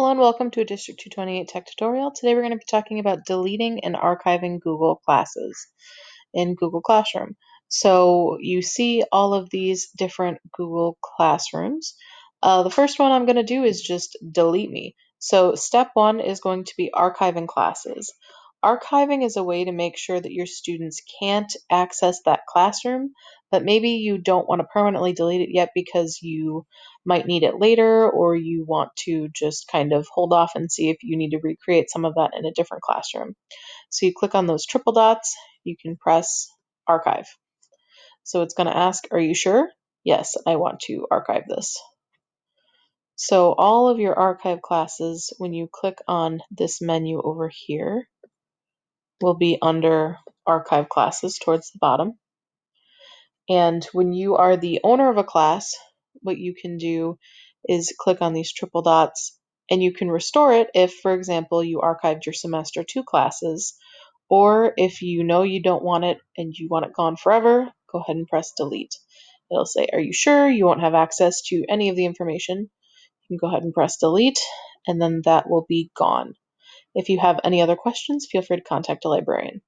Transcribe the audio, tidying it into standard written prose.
Hello and welcome to a District 228 Tech tutorial. Today we're going to be talking about deleting and archiving Google classes in Google Classroom. So you see all of these different Google Classrooms. The first one I'm going to do is just delete me. So step one is going to be archiving classes. Archiving is a way to make sure that your students can't access that classroom, but maybe you don't want to permanently delete it yet because you might need it later, or you want to just kind of hold off and see if you need to recreate some of that in a different classroom. So you click on those triple dots, you can press archive. So it's going to ask, are you sure? Yes, I want to archive this. So all of your archive classes, when you click on this menu over here, will be under archive classes towards the bottom. And when you are the owner of a class, what you can do is click on these triple dots and you can restore it if, for example, you archived your semester 2 classes, or if you know you don't want it and you want it gone forever, go ahead and press delete. It'll say, are you sure you won't have access to any of the information? You can go ahead and press delete, and then that will be gone. If you have any other questions, feel free to contact a librarian.